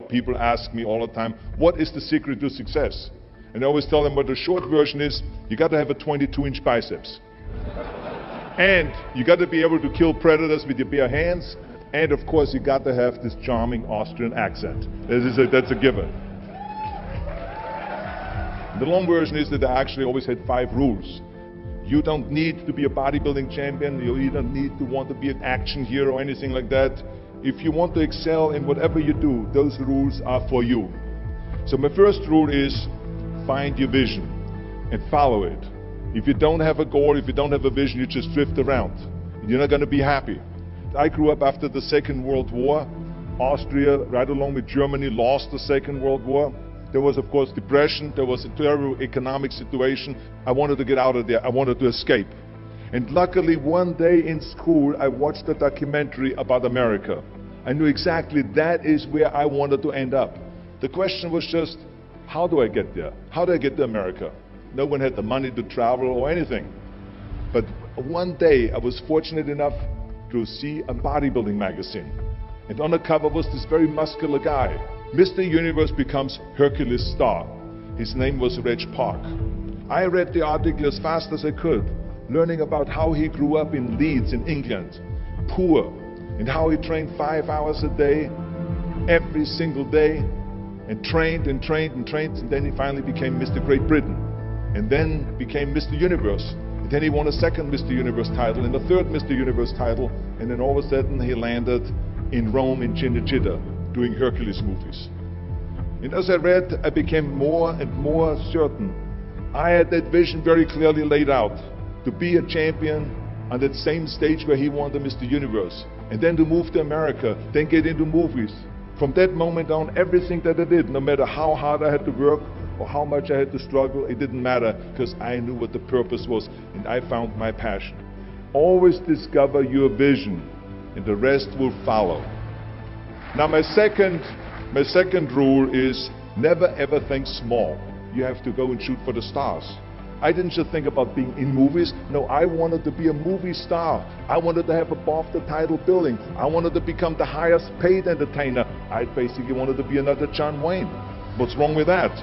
People ask me all the time, what is the secret to success? And I always tell them, what the short version is, you got to have a 22-inch biceps. And you got to be able to kill predators with your bare hands. And of course, you got to have this charming Austrian accent. That's a given. The long version is that I actually always had 5 rules. You don't need to be a bodybuilding champion. You don't need to want to be an action hero or anything like that. If you want to excel in whatever you do, those rules are for you. So my first rule is find your vision and follow it. If you don't have a goal, if you don't have a vision, you just drift around. You're not going to be happy. I grew up after the Second World War. Austria, right along with Germany, lost the Second World War. There was, of course, depression. There was a terrible economic situation. I wanted to get out of there. I wanted to escape. And luckily, one day in school, I watched a documentary about America. I knew exactly that is where I wanted to end up. The question was just, how do I get there? How do I get to America? No one had the money to travel or anything. But one day, I was fortunate enough to see a bodybuilding magazine. And on the cover was this very muscular guy. Mr. Universe becomes Hercules star. His name was Reg Park. I read the article as fast as I could, learning about how he grew up in Leeds in England, poor, and how he trained 5 hours a day, every single day, and trained and trained and trained, and then he finally became Mr. Great Britain, and then became Mr. Universe. And then he won a second Mr. Universe title and a third Mr. Universe title, and then all of a sudden he landed in Rome in Cinecittà doing Hercules movies. And as I read, I became more and more certain. I had that vision very clearly laid out, to be a champion on that same stage where he won the Mr. Universe, and then to move to America, then get into movies. From that moment on, everything that I did, no matter how hard I had to work or how much I had to struggle, it didn't matter, because I knew what the purpose was, and I found my passion. Always discover your vision, and the rest will follow. Now my second rule is never ever think small. You have to go and shoot for the stars. I didn't just think about being in movies. No, I wanted to be a movie star. I wanted to have above the title billing. I wanted to become the highest paid entertainer. I basically wanted to be another John Wayne. What's wrong with that?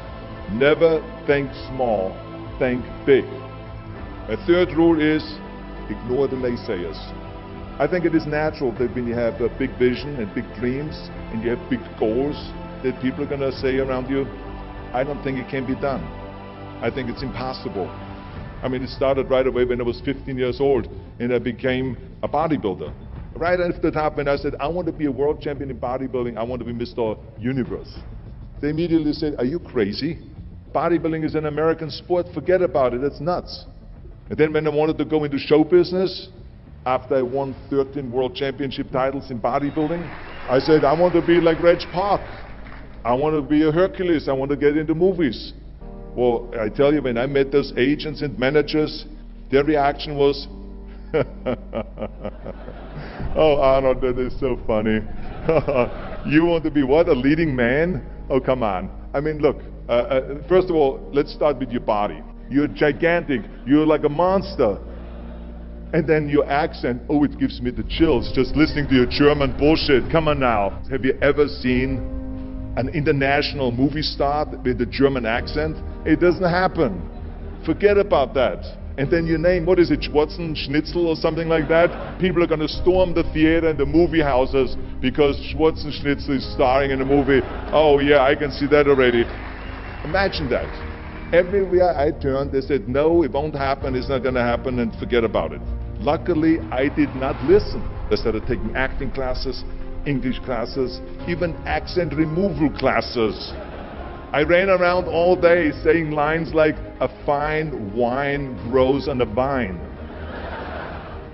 Never think small, think big. My third rule is ignore the naysayers. I think it is natural that when you have a big vision and big dreams and you have big goals, that people are going to say around you, I don't think it can be done. I think it's impossible. I mean, it started right away when I was 15 years old and I became a bodybuilder. Right after that happened, I said, I want to be a world champion in bodybuilding. I want to be Mr. Universe. They immediately said, are you crazy? Bodybuilding is an American sport. Forget about it. That's nuts. And then when I wanted to go into show business, after I won 13 world championship titles in bodybuilding, I said, I want to be like Reg Park. I want to be a Hercules. I want to get into movies. Well, I tell you, when I met those agents and managers, their reaction was, oh, Arnold, that is so funny. You want to be what, a leading man? Oh, come on. I mean, look, first of all, let's start with your body. You're gigantic. You're like a monster. And then your accent, oh, it gives me the chills just listening to your German bullshit. Come on now. Have you ever seen an international movie star with a German accent? It doesn't happen. Forget about that. And then your name, what is it, Schwarzen, Schnitzel or something like that? People are going to storm the theater and the movie houses because Schwarzen Schnitzel is starring in a movie. Oh yeah, I can see that already. Imagine that. Everywhere I turned, they said, no, it won't happen, it's not going to happen, and forget about it. Luckily, I did not listen. I started taking acting classes, English classes, even accent removal classes. I ran around all day saying lines like, a fine wine grows on a vine.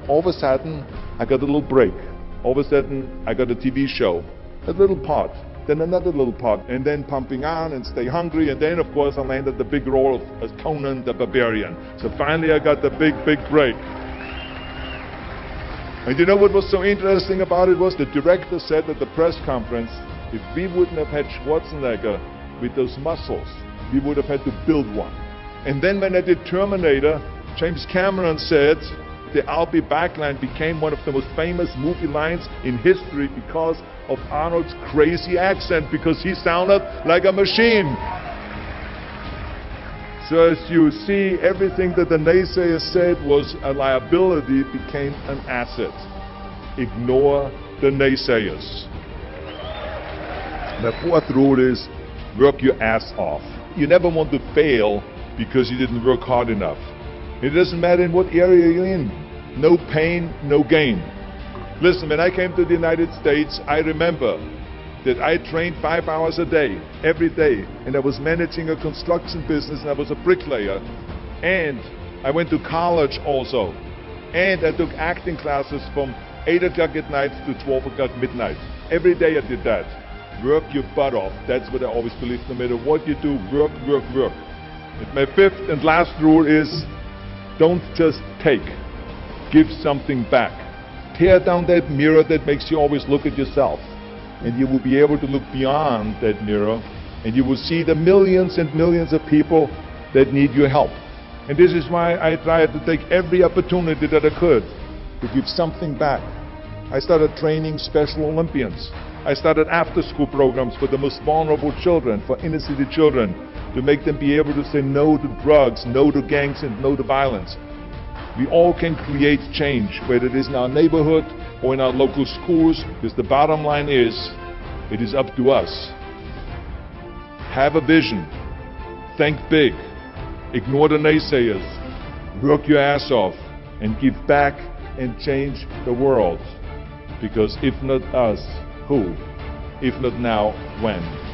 All of a sudden, I got a little break. All of a sudden, I got a TV show, a little part, then another little part, and then Pumping On and Stay Hungry, and then, of course, I landed the big role as Conan the Barbarian. So finally, I got the big break. And you know what was so interesting about it was the director said at the press conference, if we wouldn't have had Schwarzenegger with those muscles, we would have had to build one. And then when I did Terminator, James Cameron said the I'll be back line became one of the most famous movie lines in history because of Arnold's crazy accent because he sounded like a machine. So as you see, everything that the naysayers said was a liability became an asset. Ignore the naysayers. The fourth rule is work your ass off. You never want to fail because you didn't work hard enough. It doesn't matter in what area you're in. No pain, no gain. Listen, when I came to the United States, I remember that I trained 5 hours a day, every day, and I was managing a construction business, and I was a bricklayer, and I went to college also, and I took acting classes from 8 o'clock at night to 12 o'clock midnight. Every day I did that. Work your butt off. That's what I always believe. No matter what you do, work, work, work. And my fifth and last rule is, don't just take. Give something back. Tear down that mirror that makes you always look at yourself. And you will be able to look beyond that mirror, and you will see the millions and millions of people that need your help. And this is why I tried to take every opportunity that I could to give something back. I started training Special Olympians. I started after-school programs for the most vulnerable children, for inner-city children, to make them be able to say no to drugs, no to gangs, and no to violence. We all can create change, whether it is in our neighborhood or in our local schools, because the bottom line is, it is up to us. Have a vision. Think big. Ignore the naysayers. Work your ass off and give back and change the world. Because if not us, who? If not now, when?